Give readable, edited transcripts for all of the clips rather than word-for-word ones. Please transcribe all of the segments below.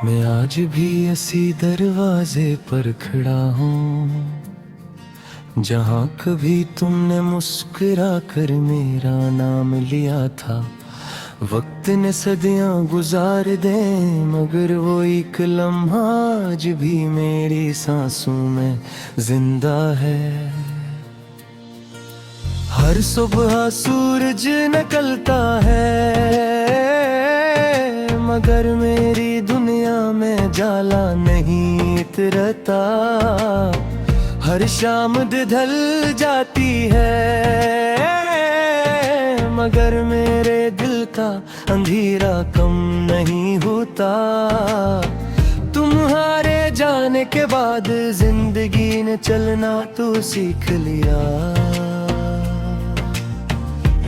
मैं आज भी इसी दरवाजे पर खड़ा हूँ जहाँ कभी तुमने मुस्कुरा कर मेरा नाम लिया था। वक्त ने सदियाँ गुजार दे मगर वो एक लम्हा आज भी मेरी सांसों में जिंदा है। हर सुबह सूरज निकलता है मगर मेरी दुनिया में जाला नहीं उतरता। हर शाम ढल जाती है मगर मेरे दिल का अंधेरा कम नहीं होता। तुम्हारे जाने के बाद जिंदगी ने चलना तो सीख लिया,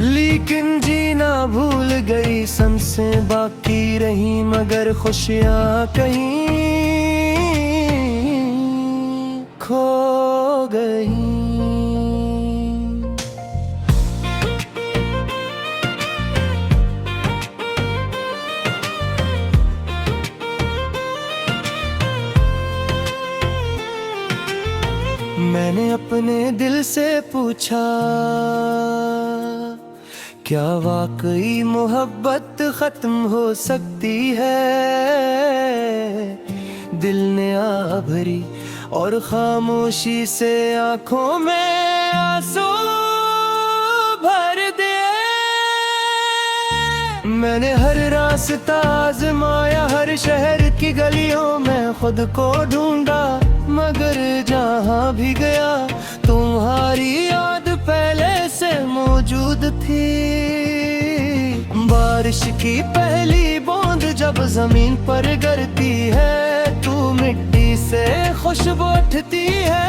लेकिन जीना भूल गई। सांसें बाकी रही मगर खुशियाँ कहीं खो गई। मैंने अपने दिल से पूछा, क्या वाकई मोहब्बत खत्म हो सकती है? दिल ने आ भरी और खामोशी से आंखों में आंसू भर दिए। मैंने हर रास्ता आजमाया, हर शहर की गलियों में खुद को ढूंढा, मगर जहाँ भी गया तुम्हारी याद पहले से मौजूद थी। बारिश की पहली बूंद जब जमीन पर गिरती है, तू मिट्टी से खुशबू उठती है।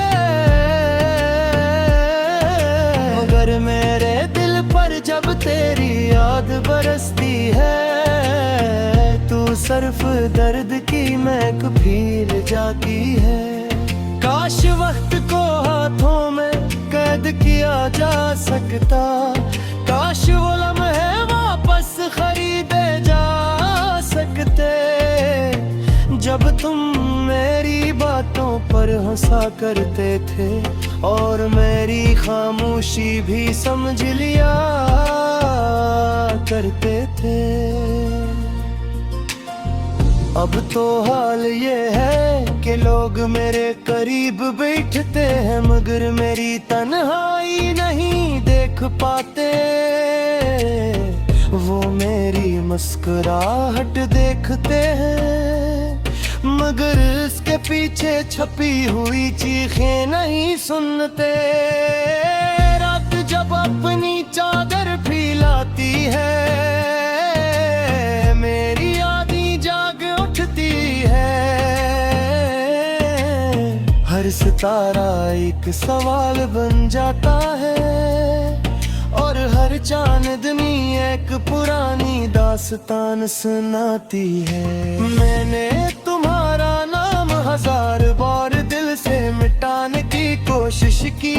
मगर मेरे दिल पर जब तेरी याद बरसती है, तू सिर्फ दर्द की महक फैल जाती है। काश वक्त को हाथों में कैद किया जा सकता, काश वो लम्हे वापस खरीदे जा सकते। जब तुम मेरी बातों पर हंसा करते थे और मेरी खामोशी भी समझ लिया करते थे। अब तो हाल ये है कि लोग मेरे करीब बैठते हैं मगर मेरी तन्हाई नहीं देख पाते। वो मेरी मुस्कुराहट देखते हैं मगर इसके पीछे छपी हुई चीखें नहीं सुनते। रात जब अपनी चादर फैलाती है, मेरी यादें जाग उठती है। हर सितारा एक सवाल बन जाता है और हर चांदनी एक पुरानी दास्तान सुनाती है। मैंने तुम्हारा नाम हजार बार दिल से मिटाने की कोशिश की,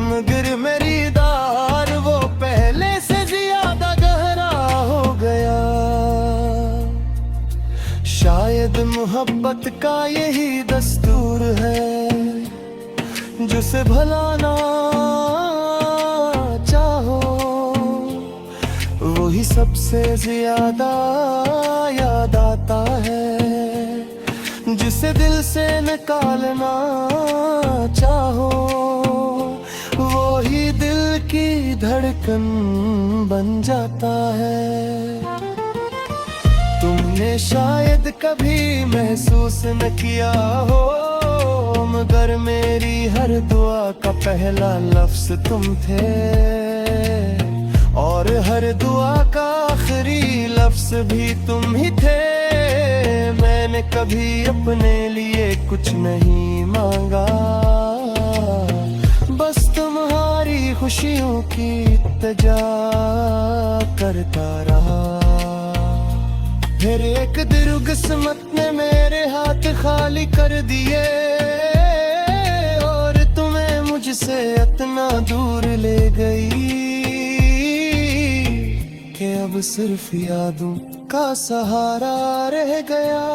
मगर मेरी दार वो पहले से ज्यादा गहरा हो गया। शायद मोहब्बत का यही दस्तूर है, जिसे भुलाना चाहो वही सबसे ज्यादा याद आता है। जिसे दिल से निकालना चाहो वही दिल की धड़कन बन जाता है। तुमने शायद कभी महसूस न किया हो मगर मेरी हर दुआ का पहला लफ्ज तुम थे और हर दुआ का आखिरी लफ्ज भी तुम ही थे। मैंने कभी अपने लिए कुछ नहीं मांगा, बस तुम्हारी खुशियों की इल्तिजा करता रहा। फिर एक दिन किस्मत ने मेरे हाथ खाली कर दिए और तुम्हें मुझसे इतना दूर ले गई कि अब सिर्फ यादों का सहारा रह गया।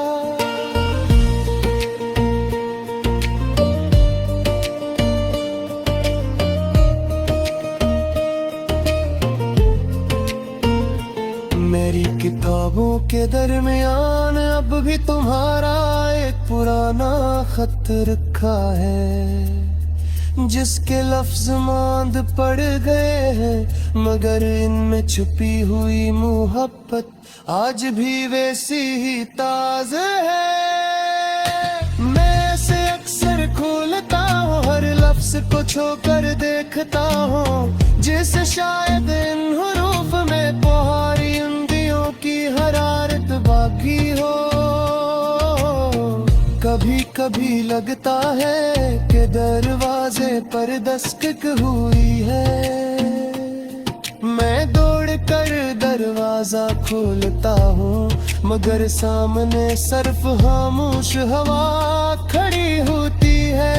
मेरी किताबों के दरमियान अब भी तुम्हारा एक पुराना खत रखा है, जिसके लफ्ज मांद पड़ गए हैं, मगर इनमें छुपी हुई मोहब्बत आज भी वैसी ही ताज़ा है। मैं इसे अक्सर खोलता हूँ, हर लफ्ज को छूकर देखता हूँ, जिसे शायद इन हुरूफ में पुहारी उंगलियों की हरारत बाकी हो। कभी कभी लगता है कि दरवाजे पर दस्तक हुई है। मैं दौड़ कर दरवाजा खोलता हूँ, मगर सामने सिर्फ खामोश हवा खड़ी होती है।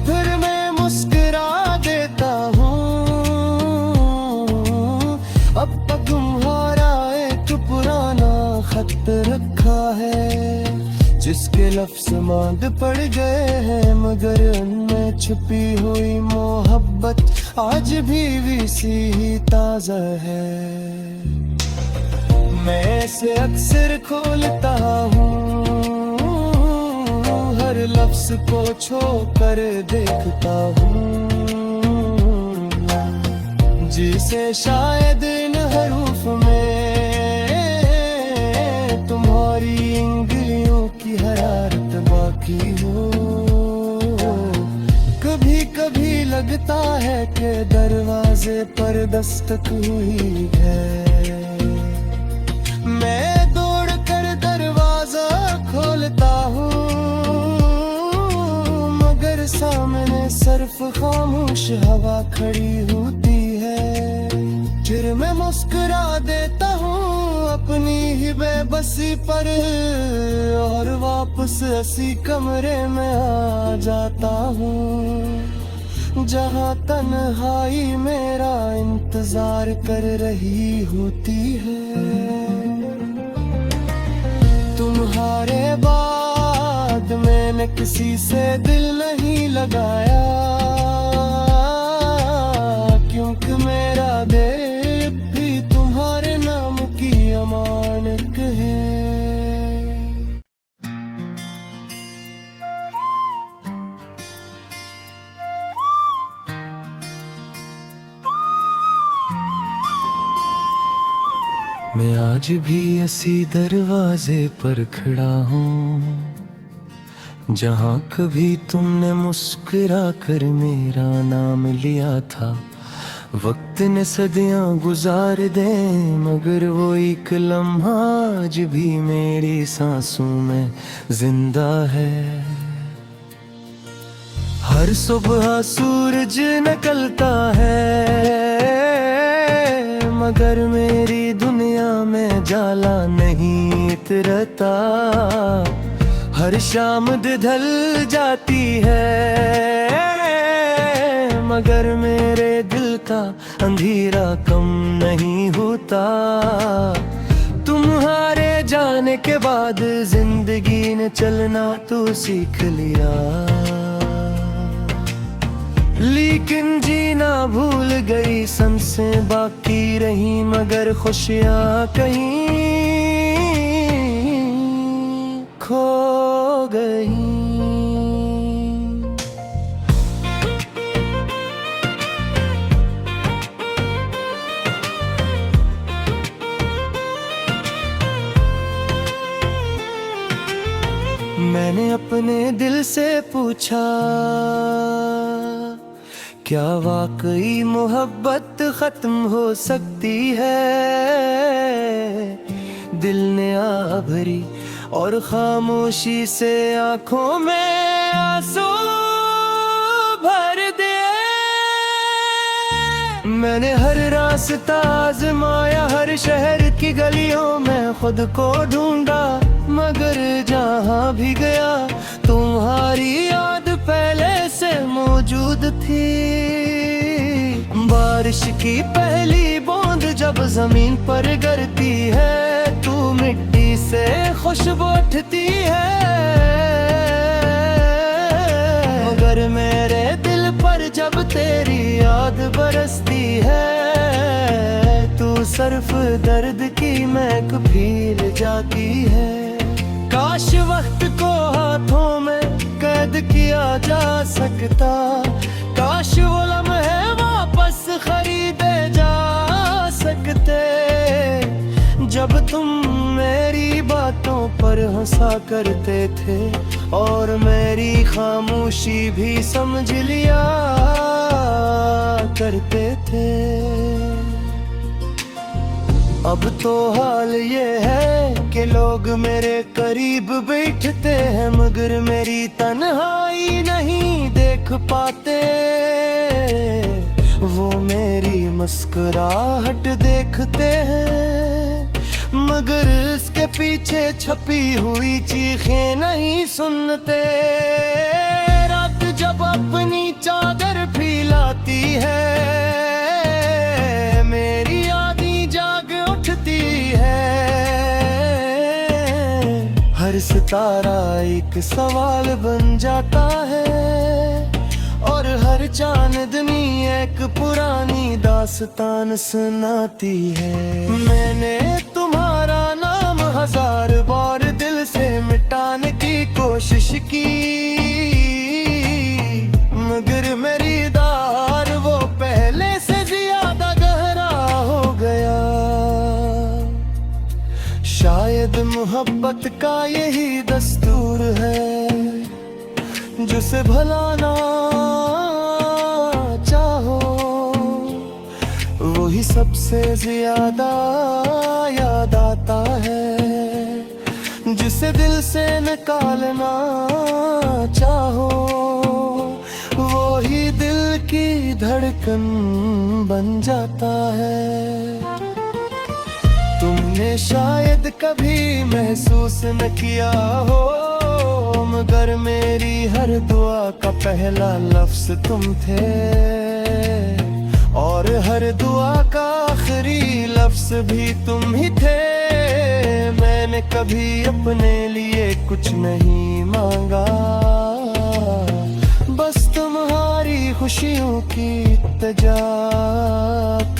फिर मैं मुस्कुरा देता हूँ, अब तक तुम्हारा एक पुराना खत रखा है, जिसके लफ्ज मांद पड़ गए हैं, मगर उनमें छुपी हुई मोहब्बत आज भी वैसी ही ताज़ा है। मैं इसे अक्सर खोलता हूँ, हर लफ्ज को छूकर देखता हूँ, जिसे शायद इन हरूफ में तुम्हारी उंगलियों की हरारत बाकी हो। कभी कभी लगता है कि दरवाजे पर दस्तक हुई है। मैं दौड़ कर दरवाजा खोलता हूँ, मगर सामने सिर्फ खामोश हवा खड़ी होती है। फिर मैं मुस्कुरा देता हूँ अपनी ही बेबसी पर, और वापस इसी कमरे में आ जाता हूँ, जहाँ तन्हाई मेरा इंतजार कर रही होती है। तुम्हारे बाद मैंने किसी से दिल नहीं लगाया, क्योंकि मेरा दिल भी तुम्हारे नाम की अमानत है। मैं आज भी इसी दरवाजे पर खड़ा हूँ, जहाँ कभी तुमने मुस्कुरा कर मेरा नाम लिया था। वक्त ने सदियाँ गुजार दे, मगर वो एक लम्हा आज भी मेरी सांसों में जिंदा है। हर सुबह सूरज निकलता है, मगर मेरी दुनिया में जाला नहीं इतरता। हर शाम ढल जाती है, मगर मेरे दिल का अंधेरा कम नहीं होता। तुम्हारे जाने के बाद जिंदगी ने चलना तो सीख लिया, लेकिन जीना भूल गई, सांसें बाकी रही, मगर खुशियाँ कहीं खो गई। मैंने अपने दिल से पूछा, क्या वाकई मोहब्बत खत्म हो सकती है? दिल ने आ भरी और खामोशी से आंखों में आंसू भर दिए। मैंने हर रास्ता आजमाया, हर शहर की गलियों में खुद को ढूंढा, मगर जहाँ भी गया तुम्हारी याद पहले से मौजूद थी। बारिश की पहली बूंद जब जमीन पर गिरती है, तू मिट्टी से खुशबू उठती है। मगर मेरे दिल पर जब तेरी याद बरसती है, तू सिर्फ दर्द की महक फैल जाती है। काश वक्त को हाथों में कैद किया जा सकता, काश वो लम्हे वापस खरीदे जा सकते। जब तुम मेरी बातों पर हंसा करते थे और मेरी खामोशी भी समझ लिया करते थे। अब तो हाल ये है कि लोग मेरे करीब बैठते हैं, मगर मेरी तन्हाई नहीं देख पाते। वो मेरी मुस्कुराहट देखते हैं, मगर इसके पीछे छपी हुई चीखें नहीं सुनते। रात जब अपनी चादर फैलाती है, मेरी यादें जाग उठती है। हर सितारा एक सवाल बन जाता है, और हर चांदनी एक पुरानी दास्तान सुनाती है। मैंने तुम्हारा नाम 1000 बार दिल से मिटाने की कोशिश की, मगर मेरी दार वो पहले से ज्यादा गहरा हो गया। शायद मोहब्बत का यही दस्तूर है, जिसे भलाना चाहो वही सबसे ज्यादा याद आता है। जिसे दिल से निकालना चाहो वही दिल की धड़कन बन जाता है। तुमने शायद कभी महसूस न किया हो, मगर मेरी हर दुआ का पहला लफ्ज तुम थे, और हर दुआ का आखिरी लफ्ज भी तुम ही थे। मैंने कभी अपने लिए कुछ नहीं मांगा, बस तुम्हारी खुशियों की इल्तिजा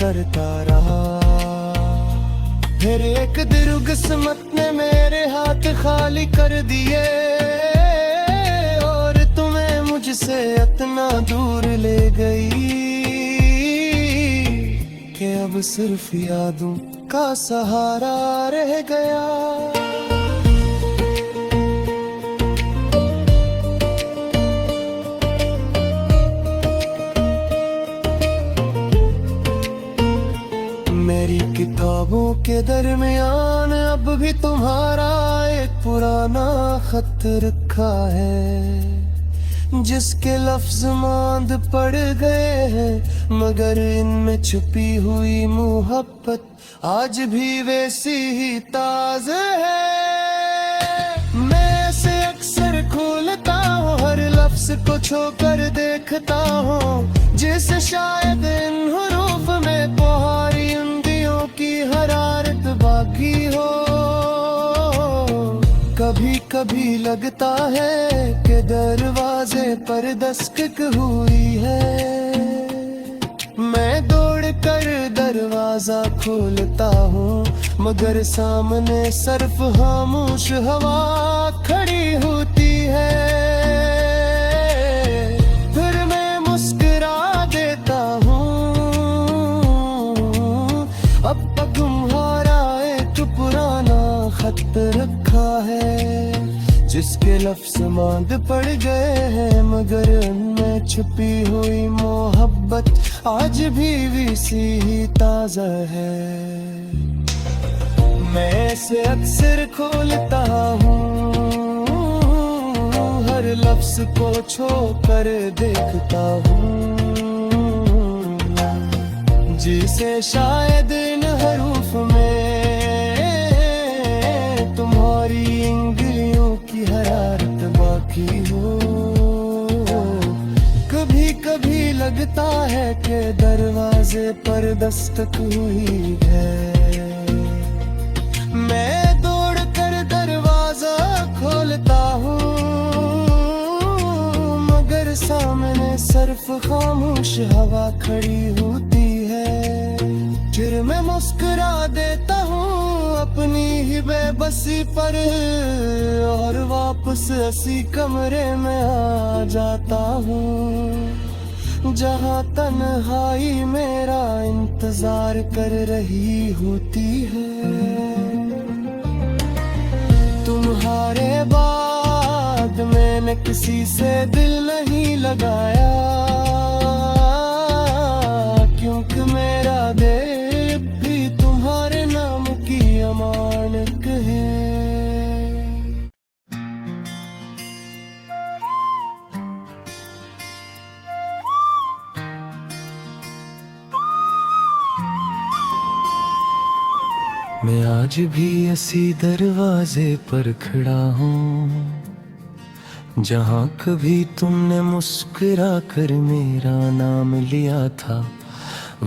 करता रहा। फिर एक दिन किस्मत ने मेरे हाथ खाली कर दिए, और तुम्हें मुझसे इतना दूर ले गई कि अब सिर्फ यादों का सहारा रह गया। मेरी किताबों के दरमियान अब भी तुम्हारा एक पुराना खत रखा है, जिसके लफ्ज मांद पड़ गए हैं, मगर इनमें छुपी हुई मोहब्बत आज भी वैसी ही ताज़ा है। मैं इसे अक्सर खोलता हूँ, हर लफ्ज को छूकर देखता हूँ, जिसे शायद इन हुरूफ में पुहारी उंगलियों की हरारत बाकी हो। कभी कभी लगता है कि दरवाजे पर दस्तक हुई है, मैं दौड़ कर दरवाजा खोलता हूँ, मगर सामने सिर्फ खामोश हवा खड़ी होती है। फिर मैं मुस्कुरा देता हूँ, अब तक तुम्हारा एक पुराना खत रखा है, जिसके लफ्ज मांद पड़ गए हैं, मगर उनमें छुपी हुई मोहब्बत आज भी वैसी ही ताज़ा है। मैं इसे अक्सर खोलता हूँ, हर लफ्ज को छू कर देखता हूँ, जिसे शायद इन हरूफ में तुम्हारी उंगलियों की हरारत बाकी हो। कभी कभी लगता है कि दरवाजा दरवाजे पर दस्तक हुई है। मैं दौड़ कर दरवाजा खोलता हूँ, मगर सामने सिर्फ खामोश हवा खड़ी होती है। फिर मैं मुस्कुरा देता हूँ अपनी ही बेबसी पर, और वापस उसी कमरे में आ जाता हूँ जहाँ तन्हाई मेरा इंतजार कर रही होती है। तुम्हारे बाद मैंने किसी से दिल नहीं लगाया, क्योंकि मेरा दिल भी तुम्हारे नाम की अमानत है। मैं आज भी इसी दरवाजे पर खड़ा हूँ जहाँ कभी तुमने मुस्कुरा कर मेरा नाम लिया था।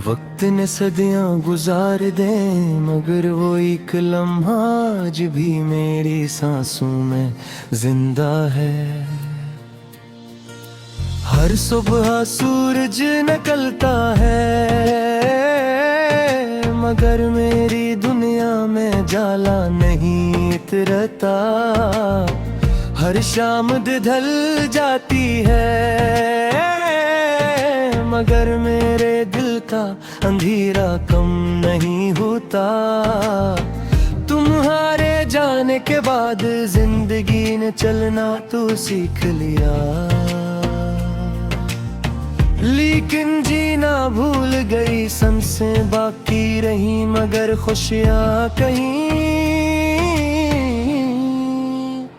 वक्त ने सदियां गुजार दे, मगर वो एक लम्हा आज भी मेरी सांसों में जिंदा है। हर सुबह सूरज निकलता है, मगर मेरी दुनिया में जाला नहीं उतरता। हर शाम ढल जाती है, मगर मेरे दिल का अंधेरा कम नहीं होता। तुम्हारे जाने के बाद जिंदगी ने चलना तो सीख लिया, लेकिन जीना भूल गई। सांसें बाकी रही मगर खुशियाँ कहीं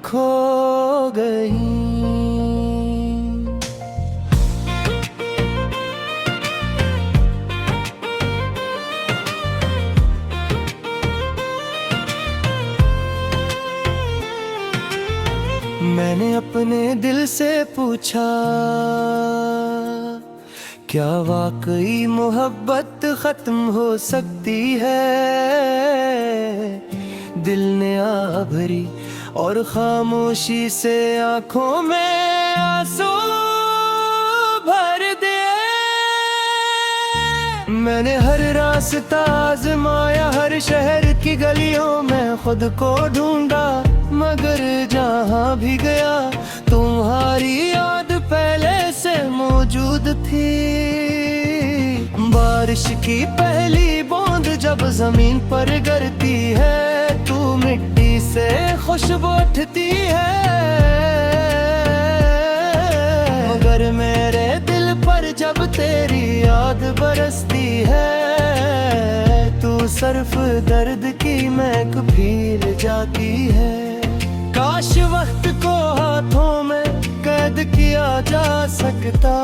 खो गई। मैंने अपने दिल से पूछा, क्या वाकई मोहब्बत खत्म हो सकती है? दिल ने आ भरी और खामोशी से आंखों में आंसू भर दिए। मैंने हर रास्ता आजमाया, हर शहर की गलियों में खुद को ढूंढा, मगर जहाँ भी गया तुम्हारी याद पहले से मौजूद थी। बारिश की पहली बूंद जब जमीन पर गिरती है, तू मिट्टी से खुशबू उठती है। मगर मेरे दिल पर जब तेरी याद बरसती है, तू सिर्फ दर्द की महक फैल जाती है। काश वक्त को हाथों में कैद किया जा सकता,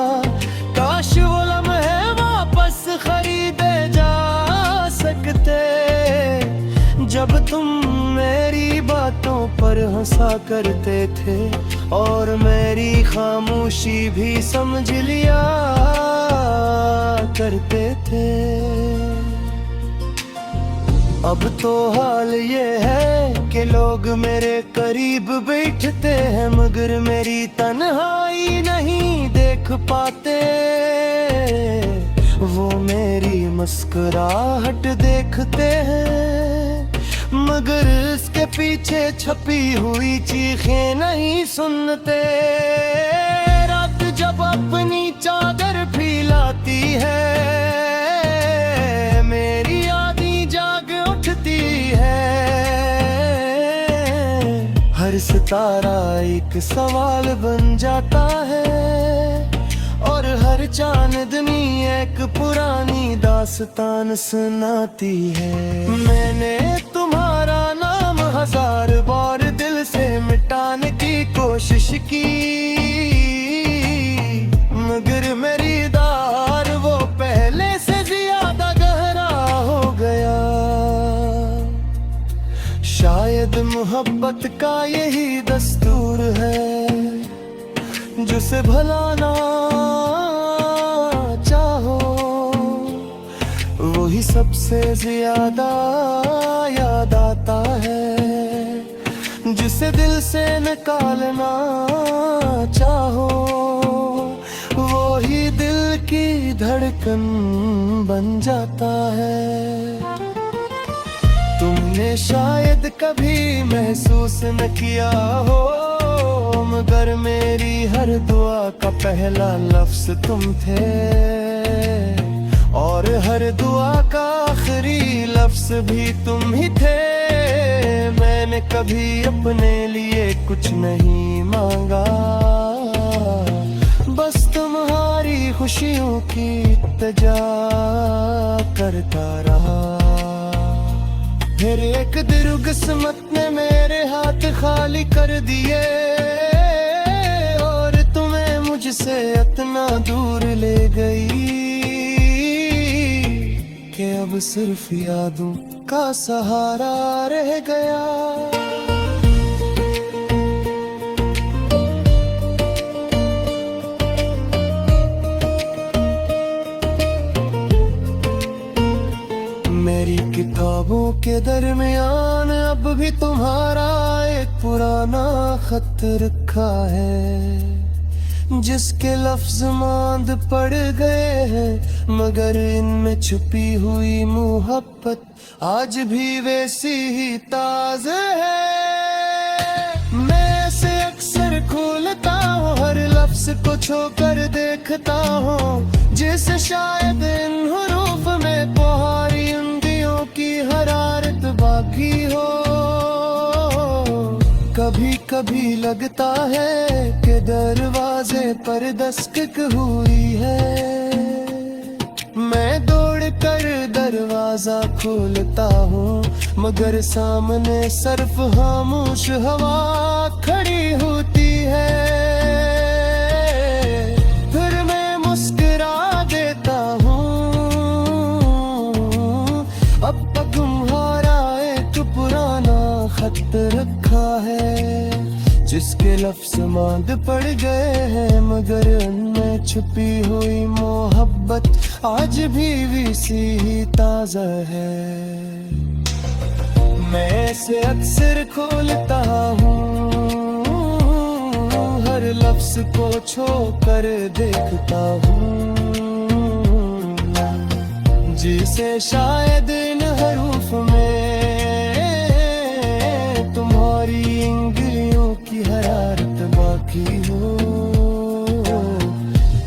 काश वो लम्हे वापस खरीदे जा सकते। जब तुम मेरी बातों पर हंसा करते थे और मेरी खामोशी भी समझ लिया करते थे। अब तो हाल ये है कि लोग मेरे करीब बैठते हैं, मगर मेरी तन्हाई नहीं देख पाते। वो मेरी मुस्कुराहट देखते हैं, मगर इसके पीछे छपी हुई चीखें नहीं सुनते। रात जब अपनी चादर फैलाती है, मेरी यादें जाग उठती है। हर सितारा एक सवाल बन जाता है, और हर चांदनी एक पुरानी दास्तान सुनाती है। मैंने तुम्हारा नाम 1000 बार दिल से मिटाने की कोशिश की, मगर मेरी दार वो पहले से ज्यादा गहरा हो गया। शायद मोहब्बत का यही दस्तूर है, जिसे भुलाना चाहो से ज्यादा याद आता है, जिसे दिल से निकालना चाहो वो ही दिल की धड़कन बन जाता है। तुमने शायद कभी महसूस न किया हो, मगर मेरी हर दुआ का पहला लफ्ज तुम थे, और हर दुआ का आखिरी लफ्ज भी तुम ही थे। मैंने कभी अपने लिए कुछ नहीं मांगा, बस तुम्हारी खुशियों की इल्तिजा करता रहा। फिर एक दिन किस्मत ने मेरे हाथ खाली कर दिए, और तुम्हें मुझसे इतना दूर ले गई कि अब सिर्फ यादों का सहारा रह गया। मेरी किताबों के दरमियान अब भी तुम्हारा एक पुराना खत रखा है, जिसके लफ्ज मांद पड़ गए हैं, मगर इनमें छुपी हुई मोहब्बत आज भी वैसी ही ताज़ा है। मैं इसे अक्सर खोलता हूँ, हर लफ्ज को छूकर देखता हूँ, जिसे शायद इन हुरूफ में तुम्हारी उंगलियों की हरारत बाकी हो। कभी कभी लगता है कि दरवाजे पर दस्तक हुई है, मैं दौड़ कर दरवाजा खोलता हूँ, मगर सामने सिर्फ खामोश हवा खड़ी होती है। फिर मैं मुस्कुरा देता हूँ, अब तक तुम्हारा एक पुराना खत रखा है, जिसके लफ्ज मांद पड़ गए हैं, मगर उनमें छुपी हुई मोहब्बत आज भी वैसी ही ताज़ा है। मैं इसे अक्सर खोलता हूँ, हर लफ्ज को छूकर देखता हूँ, जिसे शायद इन हरूफ में तुम्हारी उंगलियों की हरारत बाकी हो।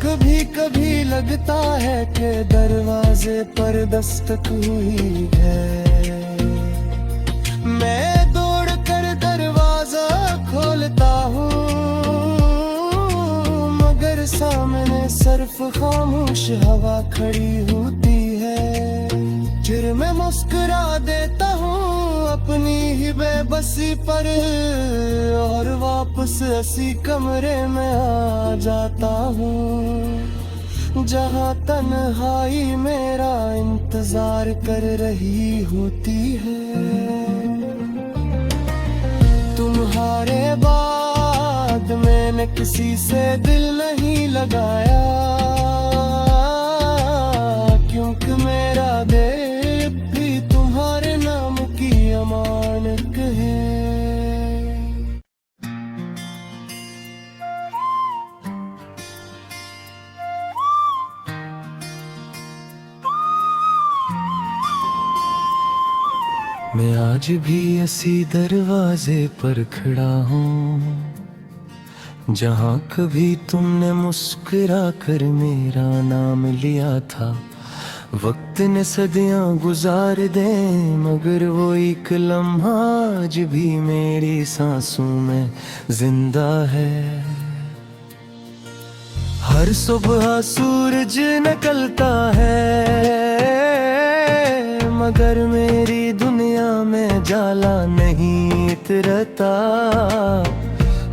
कभी कभी लगता है कि दरवाजे पर दस्तक हुई है, मैं दौड़ कर दरवाजा खोलता हूँ, मगर सामने सिर्फ खामोश हवा खड़ी होती है। फिर मैं मुस्कुरा देता हूँ अपनी ही बेबसी पर, और वापस इसी कमरे में आ जाता हूँ, जहाँ तन्हाई मेरा इंतजार कर रही होती है। तुम्हारे बाद मैंने किसी से दिल नहीं लगाया, क्योंकि मेरा दिल भी तुम्हारे नाम की अमानत है। मैं आज भी इसी दरवाजे पर खड़ा हूँ, जहाँ कभी तुमने मुस्कुरा कर मेरा नाम लिया था। वक्त ने सदियाँ गुजार दे, मगर वो एक लम्हा आज भी मेरी सांसों में जिंदा है। हर सुबह सूरज निकलता है, मगर मेरी दुनिया में जाला नहीं इतरता।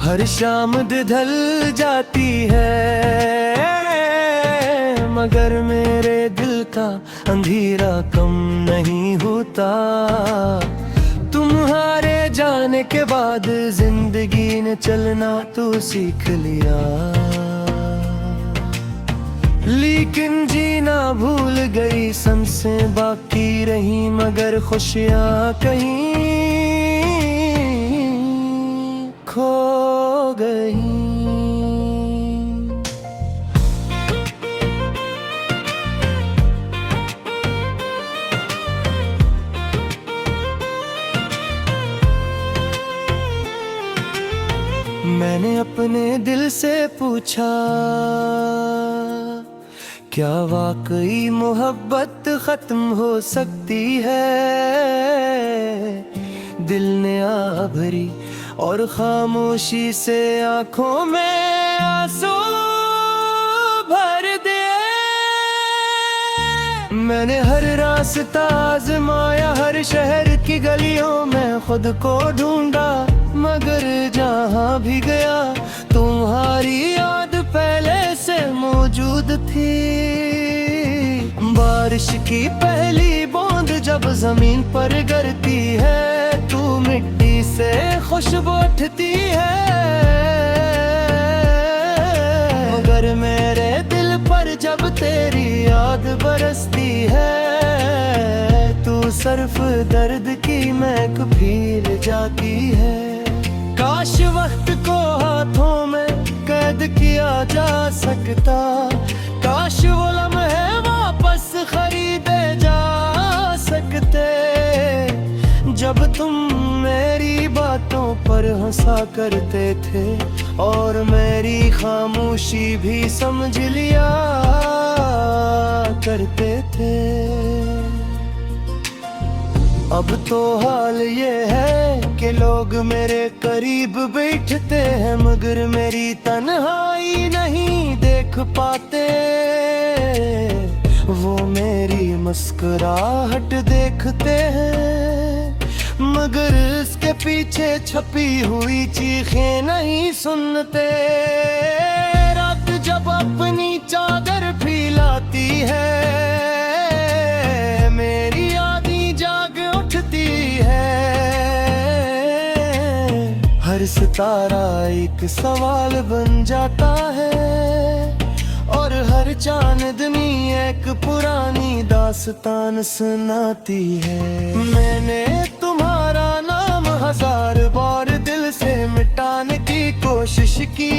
हर शाम ढल जाती है, मगर मेरे दिल का अंधेरा कम नहीं होता। तुम्हारे जाने के बाद जिंदगी ने चलना तो सीख लिया, लेकिन जीना भूल गई, सांसें बाकी रही मगर खुशियां कहीं खो गई। मैंने अपने दिल से पूछा, क्या वाकई मोहब्बत खत्म हो सकती है? दिल ने आ भरी और खामोशी से आंखों में आंसू भर दिए। मैंने हर रास्ता आजमाया, हर शहर की गलियों में खुद को ढूंढा, मगर जहाँ भी गया तुम्हारी याद पहले से मौजूद थी। बारिश की पहली बूंद जब जमीन पर गिरती है, तू मिट्टी से खुशबू उठती है। मगर मेरे दिल पर जब तेरी याद बरसती है, तू सिर्फ दर्द की महक फैल जाती है। काश वक्त को हाथों में कैद किया जा सकता, काश वो लम्हे वापस खरीदे जा सकते, जब तुम मेरी बातों पर हंसा करते थे और मेरी खामोशी भी समझ लिया करते थे। अब तो हाल ये है कि लोग मेरे करीब बैठते हैं, मगर मेरी तन्हाई नहीं देख पाते। वो मेरी मुस्कुराहट देखते हैं, मगर इसके पीछे छपी हुई चीखें नहीं सुनते। रात जब अपनी चादर फैलाती है, मेरी यादें जाग उठती है। हर सितारा एक सवाल बन जाता है और हर चांदनी एक पुरानी दास्तान सुनाती है। मैंने तुम्हारा नाम हजार बार दिल से मिटाने की कोशिश की,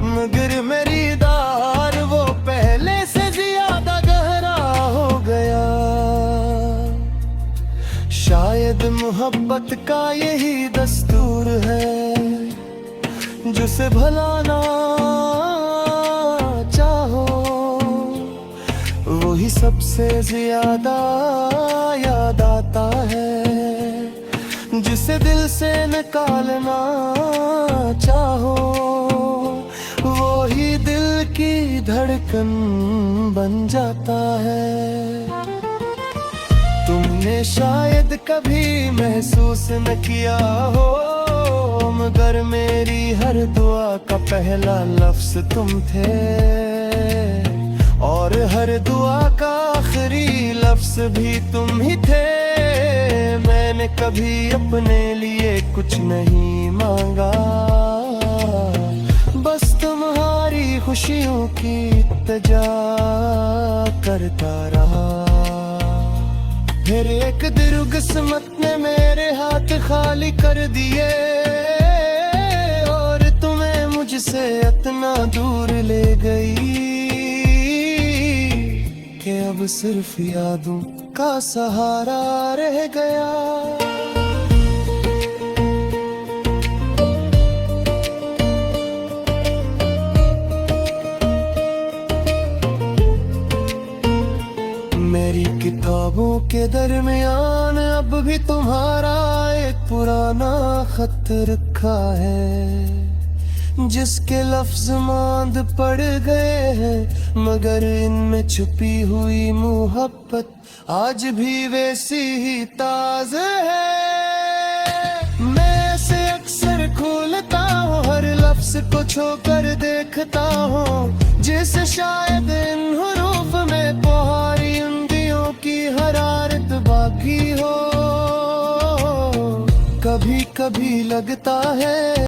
मगर मेरी दार वो पहले से ज्यादा गहरा हो गया। शायद मोहब्बत का यही दस्तूर है, जिसे भुलाना चाहो वही सबसे ज्यादा याद आता है। जिसे दिल से निकालना चाहो वही दिल की धड़कन बन जाता है। तुमने शायद कभी महसूस न किया हो, मगर मेरी हर दुआ का पहला लफ्ज तुम थे, और हर दुआ का आखिरी लफ्ज भी तुम ही थे। मैंने कभी अपने लिए कुछ नहीं मांगा, बस तुम्हारी खुशियों की इल्तिजा करता रहा। फिर एक दिन किस्मत ने मेरे हाथ खाली कर दिए और तुम्हें मुझसे इतना दूर ले गई कि अब सिर्फ यादों का सहारा रह गया। मेरी किताबों के दरमियान अब भी तुम्हारा एक पुराना खत रखा है, जिसके लफ्ज मांद पड़ गए हैं, मगर इनमें छुपी हुई मोहब्बत आज भी वैसी ही ताज़ा है। मैं इसे अक्सर खोलता हूँ, हर लफ्ज को छूकर देखता हूँ, जिसे शायद इन हुरूफ में पुहारी उंगलियों की हरारत बाकी हो। कभी कभी लगता है